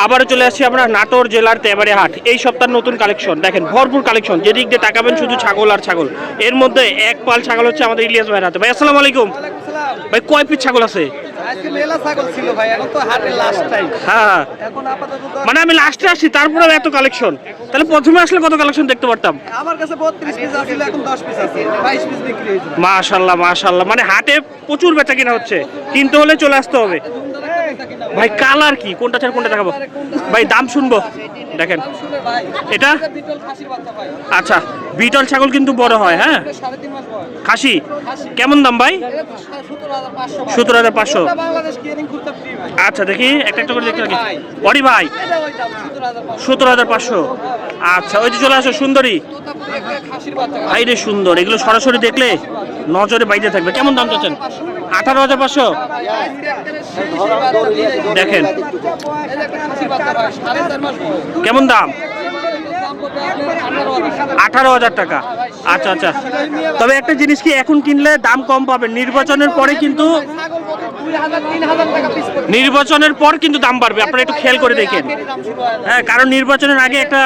আবারও চলে আসছি আমরা নাটোর জেলার তেবাড়িয়া হাট। এই সপ্তাহের নতুন কালেকশন দেখেন, ভরপুর কালেকশন। যেদিক দিয়ে তাকাবেন শুধু ছাগল আর ছাগল। এর মধ্যে এক পাল ছাগল হচ্ছে আমাদের ইলিয়াস ভাইয়ের হাতে। ভাই আসসালামু আলাইকুম। ভাই কয় পিস ছাগল আছে? আজকে মেলা ছাগল ছিল ভাই, এখন তো হাটে লাস্ট টাইম। হ্যাঁ, এখন আপাতত মানে আমি লাস্টে আসছি, তারপরে এত কালেকশন। তাহলে প্রথমে আসলে কত কালেকশন দেখতে পারতাম। আমার কাছে 32 পিস আছিল, এখন 10 পিস আছে, 22 পিস বিক্রি হয়েছে। মাশাআল্লাহ মাশাআল্লাহ, মানে হাটে প্রচুর বেচা কিনা হচ্ছে, কিনতে হলে চলে আসতে হবে। ভাই কালার কি, কোনটা ছাড়া কোনটা দেখাবো? ভাই দাম শুনবো। দেখেন শুনে ভাই, এটা বিটল খাসির বাচ্চা ভাই, আচ্ছা, বিটল ছাগল কিন্তু বড় হয়। হ্যাঁ, 3.5 মাস বয়স। খাসি কেমন দাম ভাই? এটা 17,500 ভাই। 17,500। এটা বাংলাদেশ কিয়ারিং খুলতে ফ্রি ভাই। আচ্ছা দেখি একটা একটা করে দেখতে থাকি। বড়ি ভাই এটা ওই দাম 17,500। 17,500। আচ্ছা, ওই যে চলে আসো সুন্দরী। তোতাপুরি একটা খাসির বাচ্চা ভাই। ভাই রে সুন্দর, এগুলো সরাসরি দেখলে নজরে বাইরে থাকবে। কেমন দাম চাচ্ছেন? 18,500। দেখেন এই যে একটা খাসির বাচ্চা ভাই, 4.5 মাস বয়স। কেমন দাম? দাম পড়বে আপনার 18,000। 18,000 টাকা। আচ্ছা আচ্ছা, তবে একটা জিনিস কি, এখন কিনলে দাম কম পাবেন, নির্বাচনের পরে কিন্তু ছাগল কত 2,000 3,000 টাকা পিস পড়বে। নির্বাচনের পর কিন্তু দাম বাড়বে, আপনারা একটু খেয়াল করে দেখেন। হ্যাঁ, কারণ নির্বাচনের আগে একটা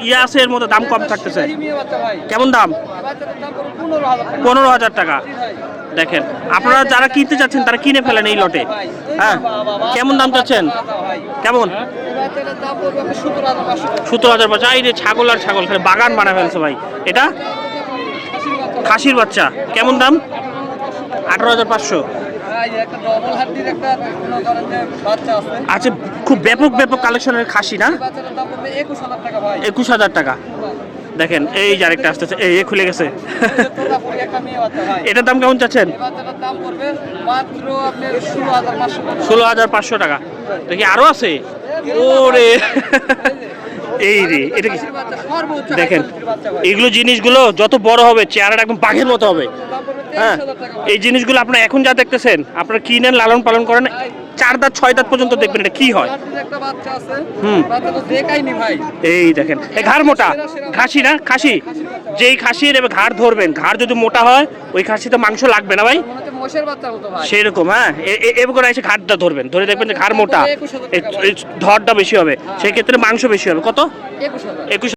ইয়ে আছে, এর মধ্যে দাম কম থাকতেছে। কেমন দাম? 15,000 টাকা। দেখেন, আপনারা যারা কিনতে চাচ্ছেন তারা কিনে ফেলেন এই লটে। হ্যাঁ, কেমন দাম চাচ্ছেন? কেমন? 17,500। এই যে ছাগল আর ছাগল, খালি বাগান বানা ফেলছে ভাই। এটা খাসির বাচ্চা, কেমন দাম? 18,500। আচ্ছা, খুব ব্যাপক ব্যাপক কালেকশনের খাসি না? 21,000 টাকা। দেখেন এই যে আরেকটা আসতেছে, এই খুলে গেছে। এটার দাম কেমন চাচ্ছেন? 16,500 টাকা। দেখি আরো আছে। ওরে এই রে, এটা কি দেখেন, এইগুলো জিনিসগুলো যত বড় হবে চেহারাটা একদম বাঘের মতো হবে। হ্যাঁ, এই জিনিসগুলো আপনারা এখন যা দেখতেছেন, আপনারা কিনেন, লালন পালন করেন, 4 দাঁত 6 দাঁত পর্যন্ত দেখবেন এটা কি হয়। এই দেখেন, এই ঘাড় মোটা খাসি না? খাসি যেই খাসির এবার ঘাড় ধরবেন, ঘাড় যদি মোটা হয় ওই খাসিতে মাংস লাগবে না ভাই, সেরকম। হ্যাঁ, এবার এসে ঘাড়টা ধরবেন, ধরে দেখবেন যে ঘাড় মোটা, এই ধরটা বেশি হবে, সেই ক্ষেত্রে মাংস বেশি হবে। কত? 21,000।